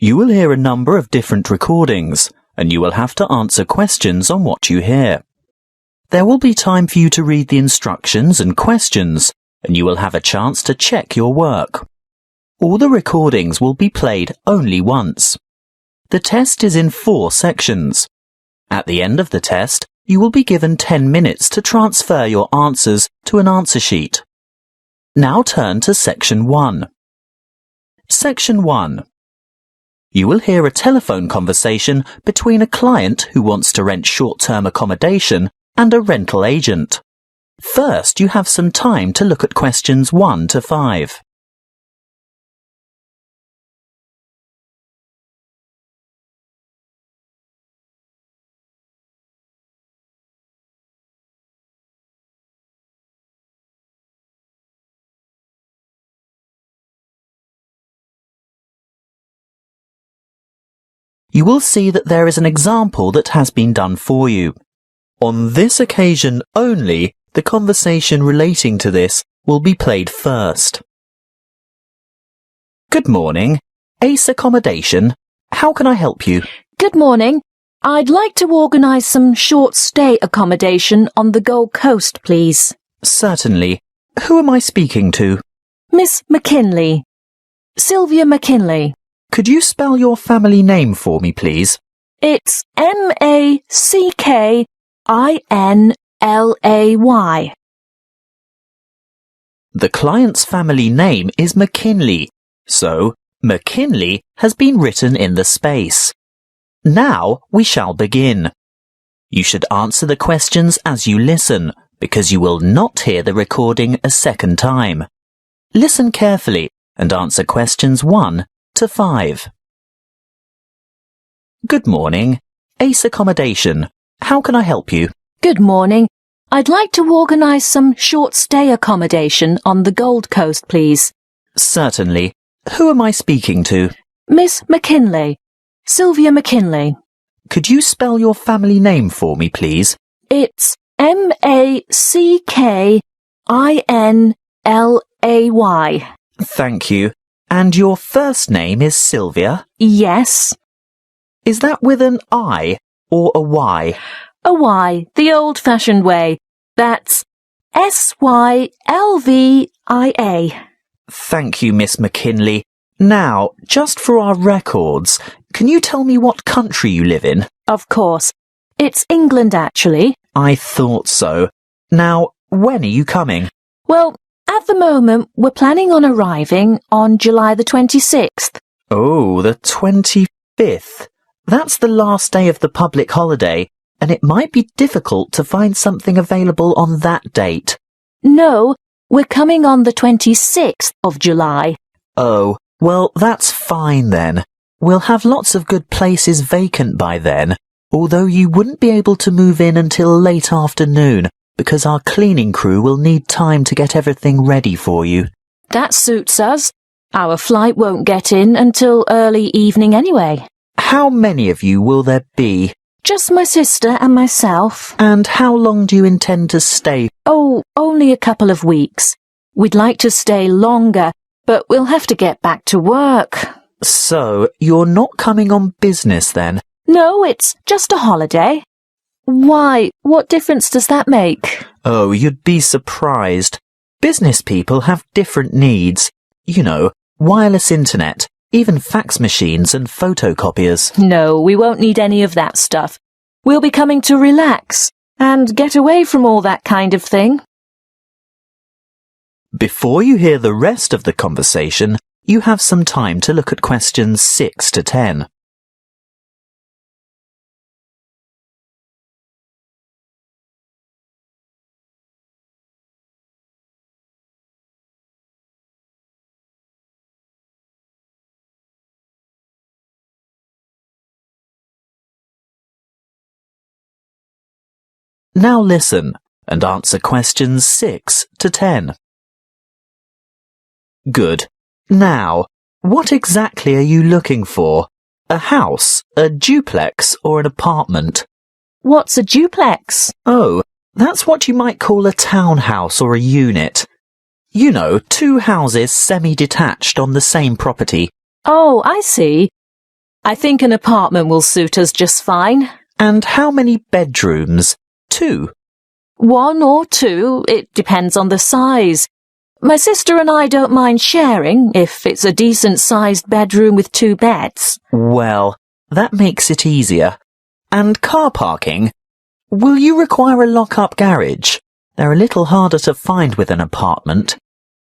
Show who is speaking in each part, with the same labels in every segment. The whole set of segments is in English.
Speaker 1: You will hear a number of different recordings, and you will have to answer questions on what you hear. There will be time for you to read the instructions and questions, and you will have a chance to check your work. All the recordings will be played only once. The test is in 4 sections. At the end of the test, you will be given 10 minutes to transfer your answers to an answer sheet. Now turn to Section 1. Section 1. You will hear a telephone conversation between a client who wants to rent short-term accommodation and a rental agent. First, you have some time to look at questions 1 to 5. You will see that there is an example that has been done for you. On this occasion only, the conversation relating to this will be played first. Good morning. Ace Accommodation. How can I help you?
Speaker 2: Good morning. I'd like to organise some short stay accommodation on the Gold Coast, please.
Speaker 1: Certainly. Who am I speaking to?
Speaker 2: Miss McKinley. Sylvia McKinley.
Speaker 1: Could you spell your family name for me, please?
Speaker 2: It's MACKINLAY.
Speaker 1: The client's family name is McKinley, so McKinley has been written in the space. Now we shall begin. You should answer the questions as you listen, because you will not hear the recording a second time. Listen carefully and answer questions 1 to 5. Good morning. Ace Accommodation. How can I help you?
Speaker 2: Good morning. I'd like to organise some short stay accommodation on the Gold Coast, please.
Speaker 1: Certainly. Who am I speaking to?
Speaker 2: Miss McKinley. Sylvia McKinley.
Speaker 1: Could you spell your family name for me, please?
Speaker 2: It's MACKINLAY.
Speaker 1: Thank you. And your first name is Sylvia?
Speaker 2: Yes.
Speaker 1: Is that with an I or a Y?
Speaker 2: A Y, the old-fashioned way. That's SYLVIA.
Speaker 1: Thank you, Miss McKinley. Now, just for our records, can you tell me what country you live in?
Speaker 2: Of course. It's England, actually.
Speaker 1: I thought so. Now, when are you coming?
Speaker 2: Well, at the moment, we're planning on arriving on July the 26th.
Speaker 1: Oh, the 25th. That's the last day of the public holiday, and it might be difficult to find something available on that date.
Speaker 2: No, we're coming on the 26th of July.
Speaker 1: Oh, well, that's fine then. We'll have lots of good places vacant by then, although you wouldn't be able to move in until late afternoon, because our cleaning crew will need time to get everything ready for you.
Speaker 2: That suits us. Our flight won't get in until early evening anyway.
Speaker 1: How many of you will there be?
Speaker 2: Just my sister and myself.
Speaker 1: And how long do you intend to stay?
Speaker 2: Oh, only a couple of weeks. We'd like to stay longer, but we'll have to get back to work.
Speaker 1: So, you're not coming on business then?
Speaker 2: No, it's just a holiday. Why? What difference does that make?
Speaker 1: Oh, you'd be surprised. Business people have different needs. You know, wireless internet, even fax machines and photocopiers.
Speaker 2: No, we won't need any of that stuff. We'll be coming to relax and get away from all that kind of thing.
Speaker 1: Before you hear the rest of the conversation, you have some time to look at questions 6 to 10. Now listen and answer questions 6 to 10. Good. Now, what exactly are you looking for? A house, a duplex, or an apartment?
Speaker 2: What's a duplex?
Speaker 1: Oh, that's what you might call a townhouse or a unit. You know, 2 houses semi-detached on the same property.
Speaker 2: Oh, I see. I think an apartment will suit us just fine.
Speaker 1: And how many bedrooms? 2.
Speaker 2: 1 or 2, it depends on the size. My sister and I don't mind sharing if it's a decent-sized bedroom with 2 beds.
Speaker 1: Well, that makes it easier. And car parking? Will you require a lock-up garage? They're a little harder to find with an apartment.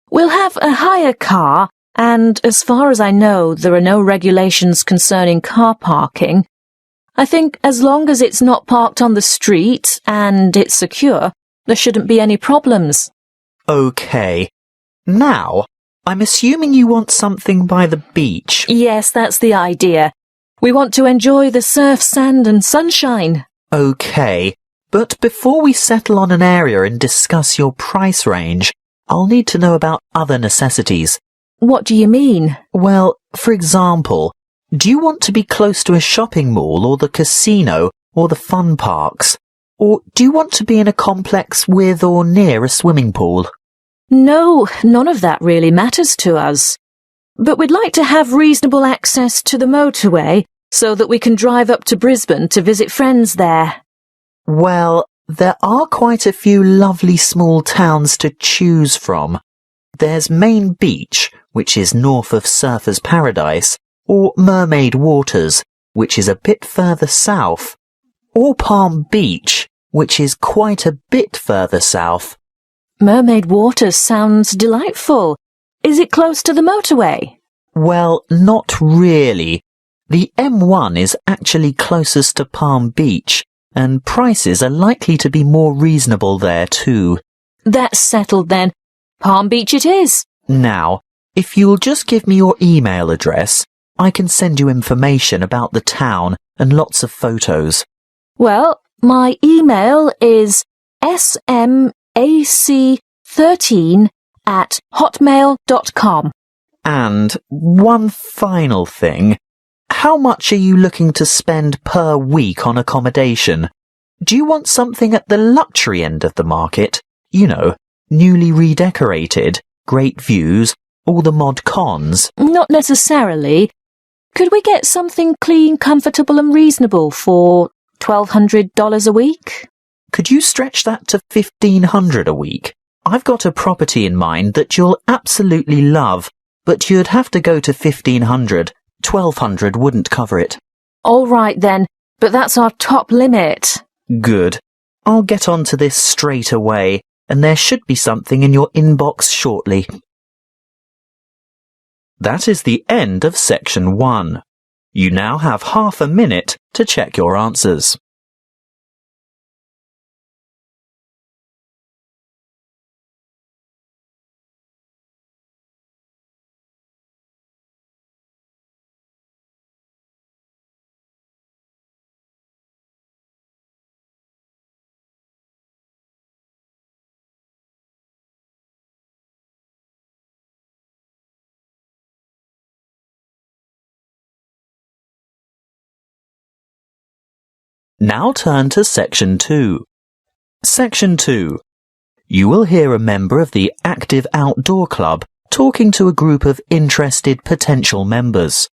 Speaker 2: We'll have a hire car, and as far as I know, there are no regulations concerning car parking. I think as long as it's not parked on the street and it's secure, there shouldn't be any problems.
Speaker 1: OK. Now, I'm assuming you want something by the beach.
Speaker 2: Yes, that's the idea. We want to enjoy the surf, sand and sunshine.
Speaker 1: OK, but before we settle on an area and discuss your price range, I'll need to know about other necessities.
Speaker 2: What do you mean?
Speaker 1: Well, for example, do you want to be close to a shopping mall or the casino or the fun parks? Or do you want to be in a complex with or near a swimming pool?
Speaker 2: No, none of that really matters to us. But we'd like to have reasonable access to the motorway so that we can drive up to Brisbane to visit friends there.
Speaker 1: Well, there are quite a few lovely small towns to choose from. There's Main Beach, which is north of Surfer's Paradise, or Mermaid Waters, which is a bit further south, or Palm Beach, which is quite a bit further south.
Speaker 2: Mermaid Waters sounds delightful. Is it close to the motorway?
Speaker 1: Well, not really. The M1 is actually closest to Palm Beach, and prices are likely to be more reasonable there too.
Speaker 2: That's settled then. Palm Beach it is.
Speaker 1: Now, if you'll just give me your email address, I can send you information about the town and lots of photos.
Speaker 2: Well, my email is smac13@hotmail.com.
Speaker 1: And one final thing. How much are you looking to spend per week on accommodation? Do you want something at the luxury end of the market? You know, newly redecorated, great views, all the mod cons?
Speaker 2: Not necessarily. Could we get something clean, comfortable and reasonable for $1,200 a week?
Speaker 1: Could you stretch that to $1,500 a week? I've got a property in mind that you'll absolutely love, but you'd have to go to $1,500. $1,200 wouldn't cover it.
Speaker 2: All right then, but that's our top limit.
Speaker 1: Good. I'll get onto this straight away, and there should be something in your inbox shortly. That is the end of section 1. You now have half a minute to check your answers. Now turn to Section 2. Section 2. You will hear a member of the Active Outdoor Club talking to a group of interested potential members.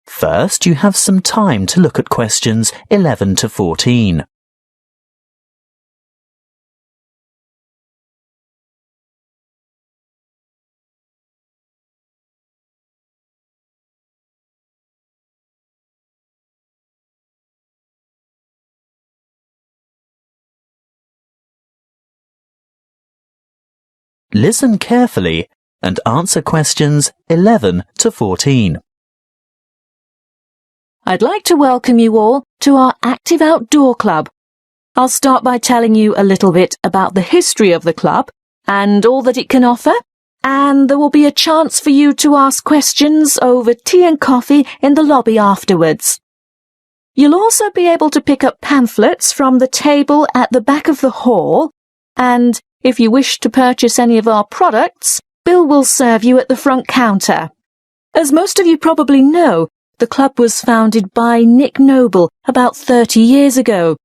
Speaker 1: First, you have some time to look at questions 11 to 14. Listen carefully and answer questions 11 to 14.
Speaker 2: I'd like to welcome you all to our Active Outdoor Club. I'll start by telling you a little bit about the history of the club and all that it can offer, and there will be a chance for you to ask questions over tea and coffee in the lobby afterwards. You'll also be able to pick up pamphlets from the table at the back of the hall, and if you wish to purchase any of our products, Bill will serve you at the front counter. As most of you probably know, the club was founded by Nick Noble about 30 years ago.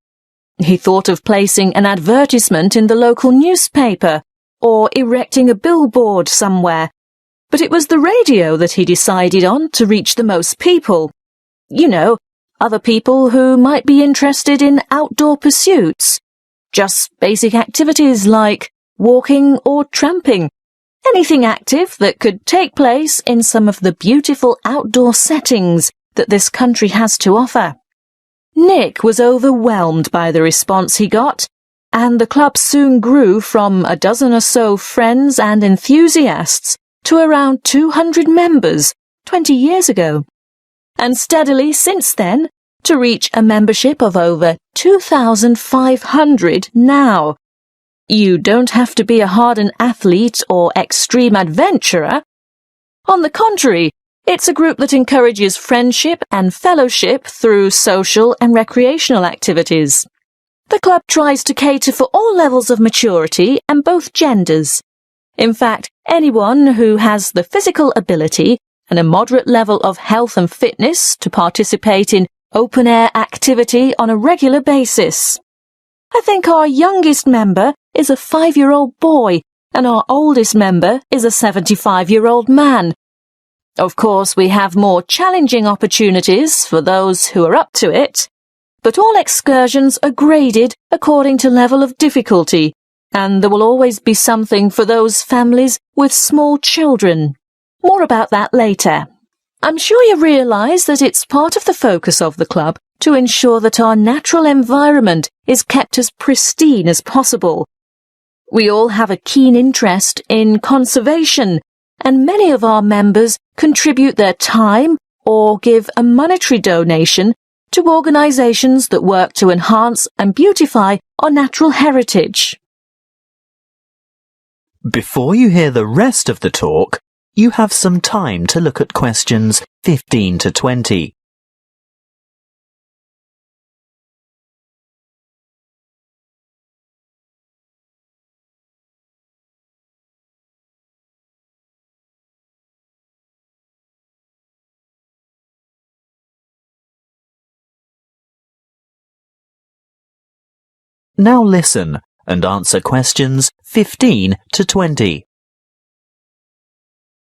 Speaker 2: He thought of placing an advertisement in the local newspaper or erecting a billboard somewhere, but it was the radio that he decided on to reach the most people. You know, other people who might be interested in outdoor pursuits. Just basic activities like walking or tramping. Anything active that could take place in some of the beautiful outdoor settings that this country has to offer. Nick was overwhelmed by the response he got, and the club soon grew from a dozen or so friends and enthusiasts to around 200 members 20 years ago, and steadily since then to reach a membership of over 2,500 now. You don't have to be a hardened athlete or extreme adventurer. On the contrary, it's a group that encourages friendship and fellowship through social and recreational activities. The club tries to cater for all levels of maturity and both genders. In fact, anyone who has the physical ability and a moderate level of health and fitness to participate in open-air activity on a regular basis. I think our youngest member is a 5-year-old boy and our oldest member is a 75-year-old man. Of course, we have more challenging opportunities for those who are up to it, but all excursions are graded according to level of difficulty, and there will always be something for those families with small children. More about that later. I'm sure you realise that it's part of the focus of the club to ensure that our natural environment is kept as pristine as possible. We all have a keen interest in conservation, and many of our members contribute their time or give a monetary donation to organisations that work to enhance and beautify our natural heritage.
Speaker 1: Before you hear the rest of the talk, you have some time to look at questions 15 to 20. Now listen and answer questions 15 to 20.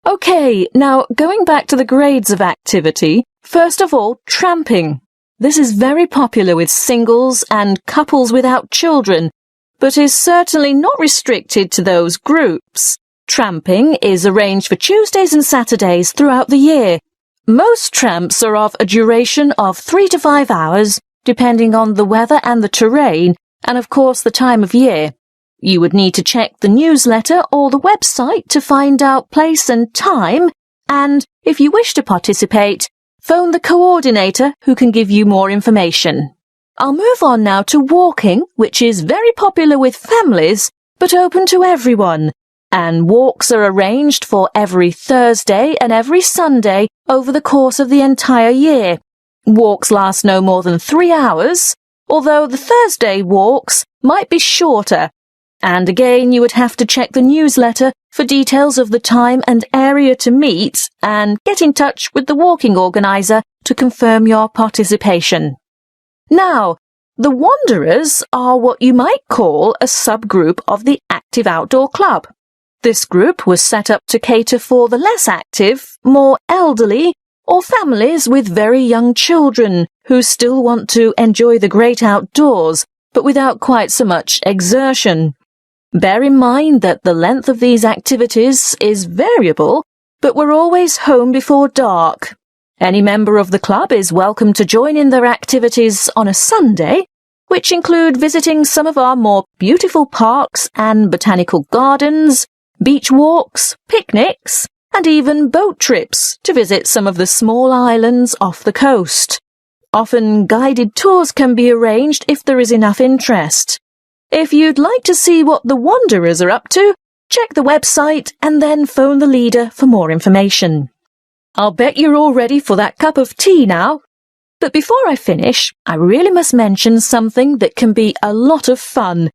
Speaker 2: OK, now going back to the grades of activity, first of all, tramping. This is very popular with singles and couples without children, but is certainly not restricted to those groups. Tramping is arranged for Tuesdays and Saturdays throughout the year. Most tramps are of a duration of 3 to 5 hours, depending on the weather and the terrain, and of course the time of year. You would need to check the newsletter or the website to find out place and time, and if you wish to participate, phone the coordinator who can give you more information. I'll move on now to walking, which is very popular with families, but open to everyone, and walks are arranged for every Thursday and every Sunday over the course of the entire year. Walks last no more than 3 hours, although the Thursday walks might be shorter, and again you would have to check the newsletter for details of the time and area to meet and get in touch with the walking organiser to confirm your participation. Now, the Wanderers are what you might call a subgroup of the Active Outdoor Club. This group was set up to cater for the less active, more elderly, or families with very young children who still want to enjoy the great outdoors, but without quite so much exertion. Bear in mind that the length of these activities is variable, but we're always home before dark. Any member of the club is welcome to join in their activities on a Sunday, which include visiting some of our more beautiful parks and botanical gardens, beach walks, picnics, and even boat trips to visit some of the small islands off the coast. Often guided tours can be arranged if there is enough interest. If you'd like to see what the Wanderers are up to, check the website and then phone the leader for more information. I'll bet you're all ready for that cup of tea now. But before I finish, I really must mention something that can be a lot of fun.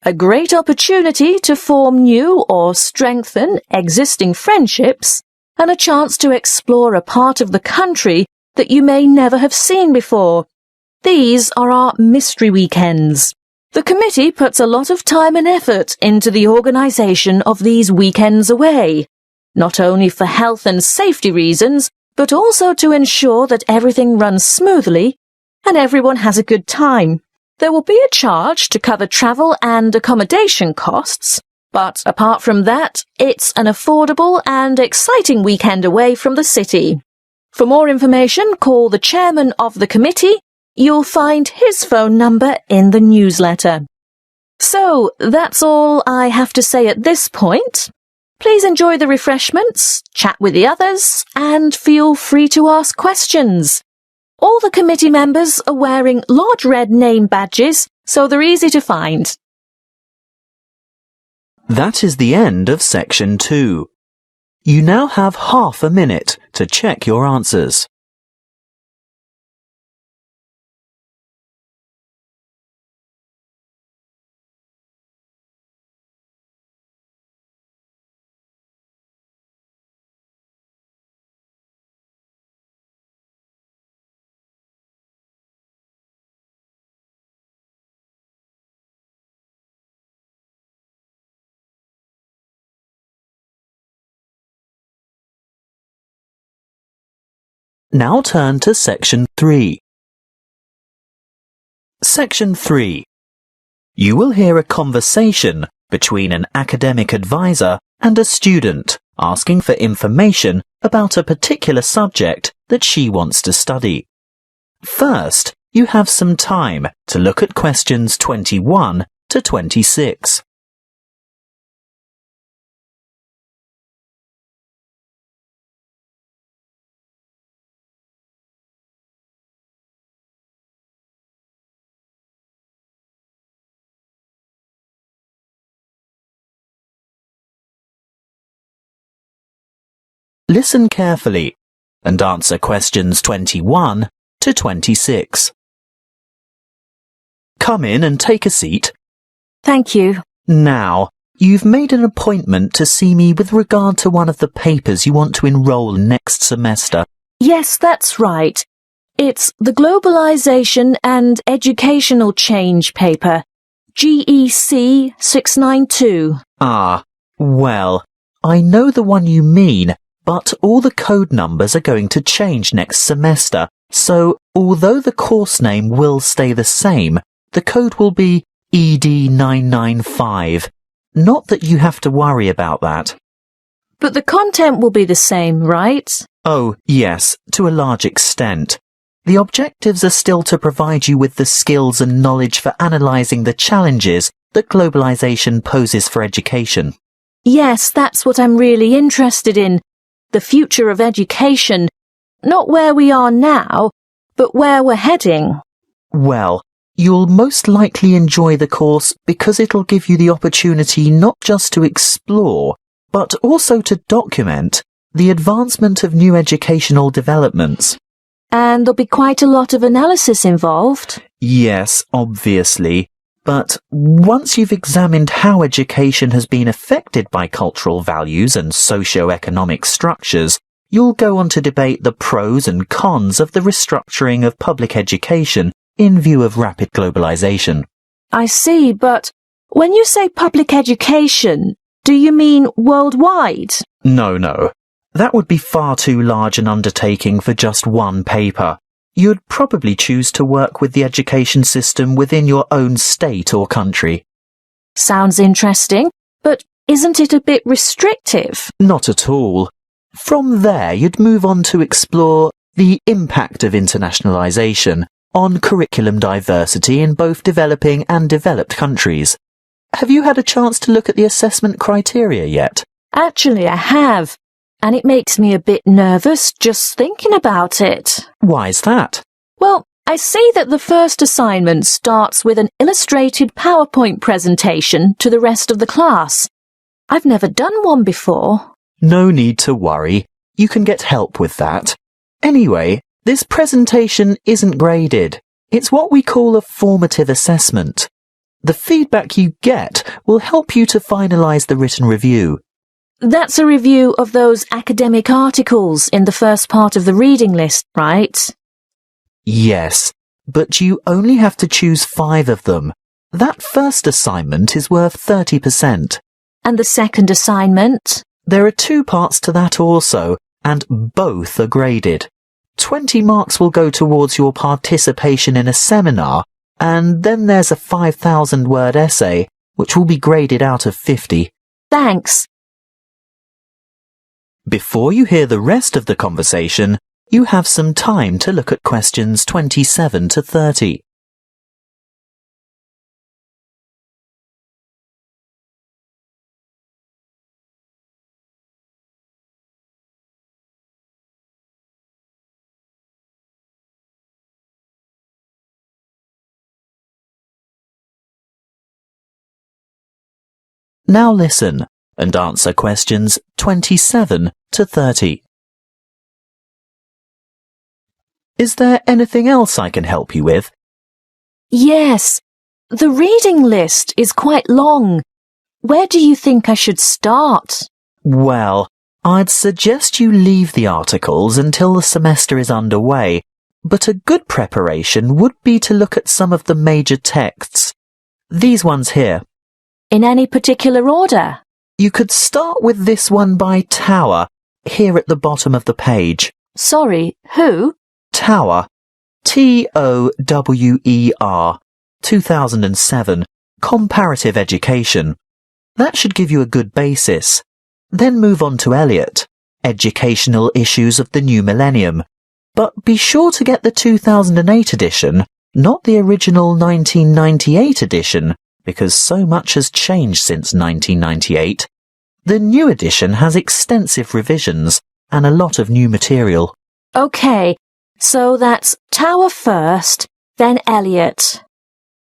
Speaker 2: A great opportunity to form new or strengthen existing friendships, and a chance to explore a part of the country that you may never have seen before. These are our mystery weekends. The committee puts a lot of time and effort into the organisation of these weekends away, not only for health and safety reasons, but also to ensure that everything runs smoothly and everyone has a good time. There will be a charge to cover travel and accommodation costs, but apart from that, it's an affordable and exciting weekend away from the city. For more information, call the chairman of the committee. You'll find his phone number in the newsletter. So, that's all I have to say at this point. Please enjoy the refreshments, chat with the others, and feel free to ask questions. All the committee members are wearing large red name badges, so they're easy to find.
Speaker 1: That is the end of section 2. You now have half a minute to check your answers. Now turn to section 3. Section 3. You will hear a conversation between an academic advisor and a student asking for information about a particular subject that she wants to study. First, you have some time to look at questions 21 to 26. Listen carefully and answer questions 21 to 26. Come in and take a seat.
Speaker 2: Thank you.
Speaker 1: Now, you've made an appointment to see me with regard to one of the papers you want to enroll in next semester.
Speaker 2: Yes, that's right. It's the Globalization and Educational Change paper, GEC 692.
Speaker 1: Ah, well, I know the one you mean, but all the code numbers are going to change next semester, so although the course name will stay the same, the code will be ED995. Not that you have to worry about that.
Speaker 2: But the content will be the same, right?
Speaker 1: Oh, yes, to a large extent. The objectives are still to provide you with the skills and knowledge for analysing the challenges that globalisation poses for education.
Speaker 2: Yes, that's what I'm really interested in. The future of education. Not where we are now, but where we're heading.
Speaker 1: Well, you'll most likely enjoy the course because it'll give you the opportunity not just to explore, but also to document the advancement of new educational developments.
Speaker 2: And there'll be quite a lot of analysis involved.
Speaker 1: Yes, obviously. But once you've examined how education has been affected by cultural values and socio-economic structures, you'll go on to debate the pros and cons of the restructuring of public education in view of rapid globalization.
Speaker 2: I see, but when you say public education, do you mean worldwide?
Speaker 1: No. That would be far too large an undertaking for just one paper. You'd probably choose to work with the education system within your own state or country.
Speaker 2: Sounds interesting, but isn't it a bit restrictive?
Speaker 1: Not at all. From there, you'd move on to explore the impact of internationalization on curriculum diversity in both developing and developed countries. Have you had a chance to look at the assessment criteria yet?
Speaker 2: Actually, I have. And it makes me a bit nervous just thinking about it.
Speaker 1: Why's that?
Speaker 2: Well, I see that the first assignment starts with an illustrated PowerPoint presentation to the rest of the class. I've never done one before.
Speaker 1: No need to worry. You can get help with that. Anyway, this presentation isn't graded. It's what we call a formative assessment. The feedback you get will help you to finalise the written review.
Speaker 2: That's a review of those academic articles in the first part of the reading list, right?
Speaker 1: Yes, but you only have to choose 5 of them. That first assignment is worth 30%.
Speaker 2: And the second assignment?
Speaker 1: There are 2 parts to that also, and both are graded. 20 marks will go towards your participation in a seminar, and then there's a 5,000-word essay, which will be graded out of 50.
Speaker 2: Thanks.
Speaker 1: Before you hear the rest of the conversation, you have some time to look at questions 27 to 30. Now listen and answer questions 27 to 30. Is there anything else I can help you with?
Speaker 2: Yes, the reading list is quite long. Where do you think I should start?
Speaker 1: Well, I'd suggest you leave the articles until the semester is underway, but a good preparation would be to look at some of the major texts. These ones here.
Speaker 2: In any particular order?
Speaker 1: You could start with this one by Tower, here at the bottom of the page.
Speaker 2: Sorry, who?
Speaker 1: Tower. Tower, 2007, Comparative Education. That should give you a good basis. Then move on to Eliot, Educational Issues of the New Millennium. But be sure to get the 2008 edition, not the original 1998 edition, because so much has changed since 1998. The new edition has extensive revisions and a lot of new material.
Speaker 2: OK, so that's Tower first, then Eliot.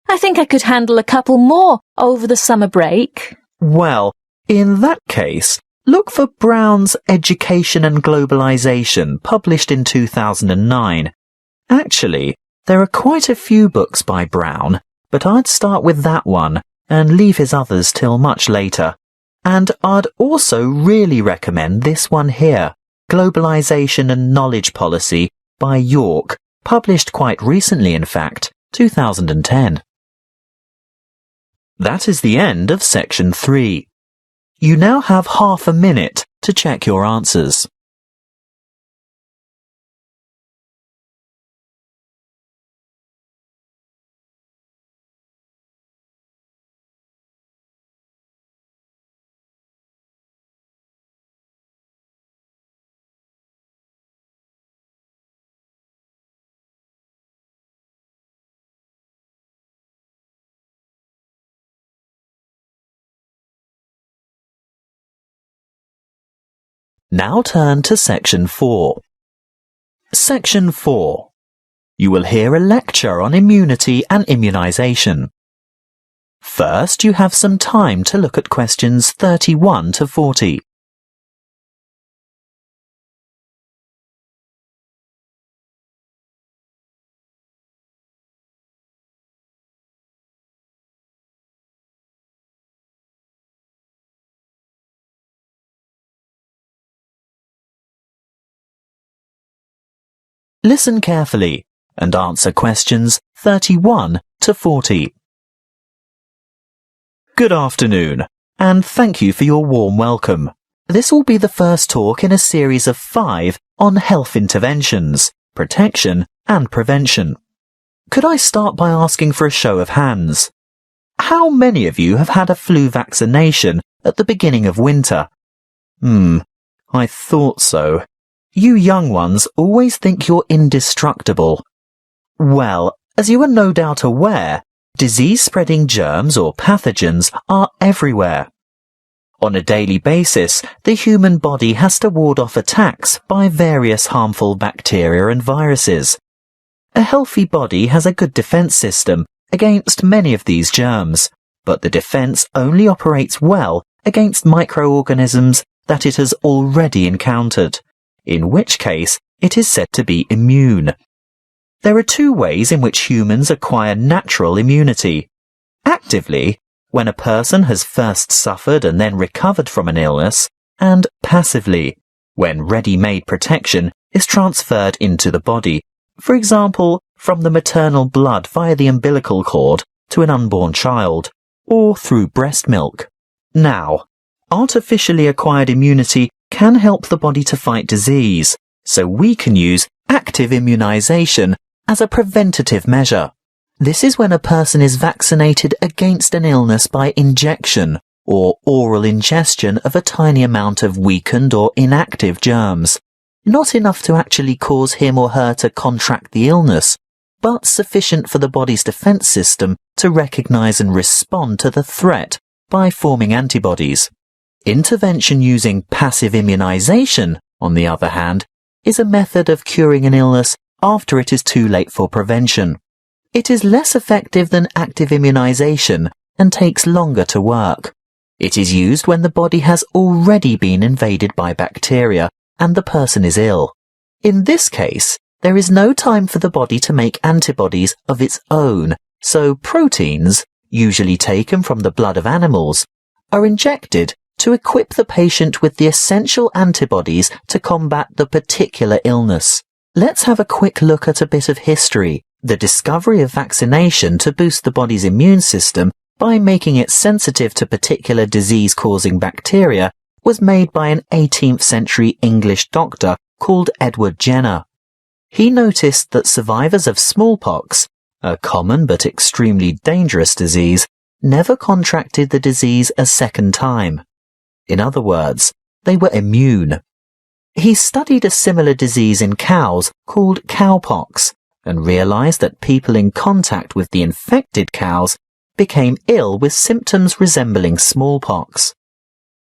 Speaker 2: I think I could handle a couple more over the summer break.
Speaker 1: Well, in that case, look for Brown's Education and Globalization, published in 2009. Actually, there are quite a few books by Brown, but I'd start with that one and leave his others till much later. And I'd also really recommend this one here, Globalization and Knowledge Policy by York, published quite recently in fact, 2010. That is the end of section 3. You now have half a minute to check your answers. Now turn to section 4. Section 4. You will hear a lecture on immunity and immunization. First, you have some time to look at questions 31 to 40. Listen carefully and answer questions 31 to 40. Good afternoon, and thank you for your warm welcome. This will be the first talk in a series of 5 on health interventions, protection and prevention. Could I start by asking for a show of hands? How many of you have had a flu vaccination at the beginning of winter? I thought so. You young ones always think you're indestructible. Well, as you are no doubt aware, disease-spreading germs or pathogens are everywhere. On a daily basis, the human body has to ward off attacks by various harmful bacteria and viruses. A healthy body has a good defense system against many of these germs, but the defense only operates well against microorganisms that it has already encountered, in which case it is said to be immune. There are 2 ways in which humans acquire natural immunity. Actively, when a person has first suffered and then recovered from an illness, and passively, when ready-made protection is transferred into the body, for example, from the maternal blood via the umbilical cord to an unborn child, or through breast milk. Now, artificially acquired immunity can help the body to fight disease, so we can use active immunization as a preventative measure. This is when a person is vaccinated against an illness by injection or oral ingestion of a tiny amount of weakened or inactive germs, not enough to actually cause him or her to contract the illness, but sufficient for the body's defense system to recognize and respond to the threat by forming antibodies. Intervention using passive immunization, on the other hand, is a method of curing an illness after it is too late for prevention. It is less effective than active immunization and takes longer to work. It is used when the body has already been invaded by bacteria and the person is ill. In this case, there is no time for the body to make antibodies of its own, so proteins, usually taken from the blood of animals, are injected to equip the patient with the essential antibodies to combat the particular illness. Let's have a quick look at a bit of history. The discovery of vaccination to boost the body's immune system by making it sensitive to particular disease-causing bacteria was made by an 18th century English doctor called Edward Jenner. He noticed that survivors of smallpox, a common but extremely dangerous disease, never contracted the disease a second time. In other words, they were immune. He studied a similar disease in cows called cowpox and realized that people in contact with the infected cows became ill with symptoms resembling smallpox.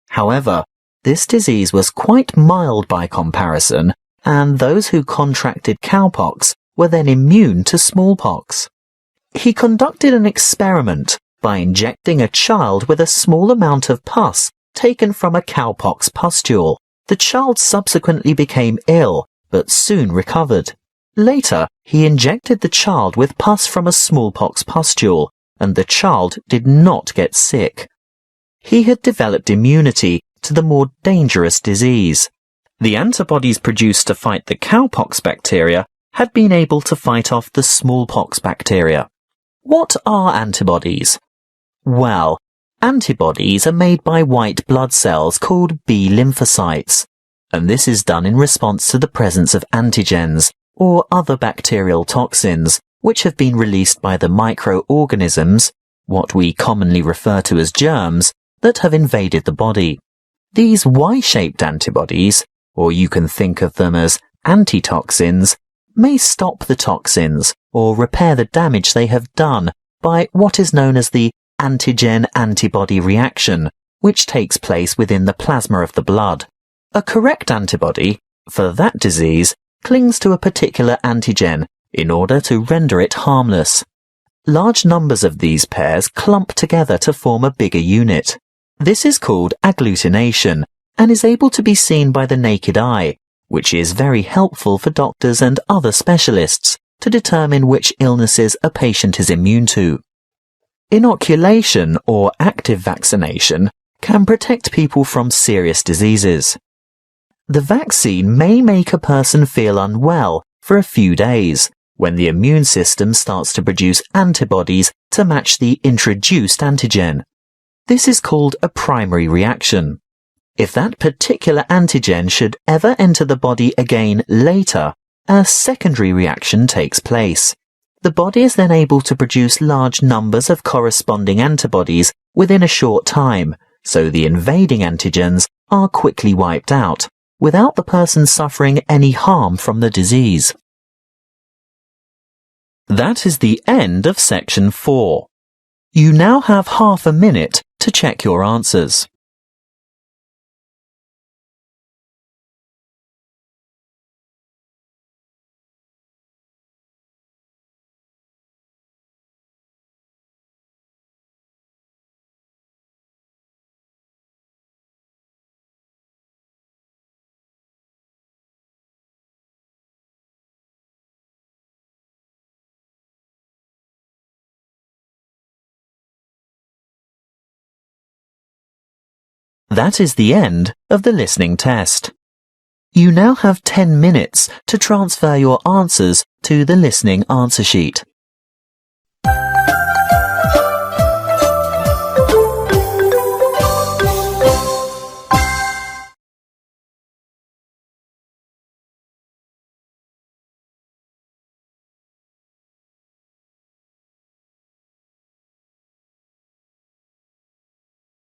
Speaker 1: However, this disease was quite mild by comparison, and those who contracted cowpox were then immune to smallpox. He conducted an experiment by injecting a child with a small amount of pus taken from a cowpox pustule. The child subsequently became ill, but soon recovered. Later, he injected the child with pus from a smallpox pustule, and the child did not get sick. He had developed immunity to the more dangerous disease. The antibodies produced to fight the cowpox bacteria had been able to fight off the smallpox bacteria. What are antibodies? Well, antibodies are made by white blood cells called B lymphocytes, and this is done in response to the presence of antigens, or other bacterial toxins, which have been released by the microorganisms, what we commonly refer to as germs, that have invaded the body. These Y-shaped antibodies, or you can think of them as antitoxins, may stop the toxins or repair the damage they have done by what is known as the antigen-antibody reaction, which takes place within the plasma of the blood. A correct antibody, for that disease, clings to a particular antigen in order to render it harmless. Large numbers of these pairs clump together to form a bigger unit. This is called agglutination and is able to be seen by the naked eye, which is very helpful for doctors and other specialists to determine which illnesses a patient is immune to. Inoculation or active vaccination can protect people from serious diseases. The vaccine may make a person feel unwell for a few days when the immune system starts to produce antibodies to match the introduced antigen. This is called a primary reaction. If that particular antigen should ever enter the body again later, a secondary reaction takes place. The body is then able to produce large numbers of corresponding antibodies within a short time, so the invading antigens are quickly wiped out, without the person suffering any harm from the disease. That is the end of section 4. You now have half a minute to check your answers. That is the end of the listening test. You now have 10 minutes to transfer your answers to the listening answer sheet.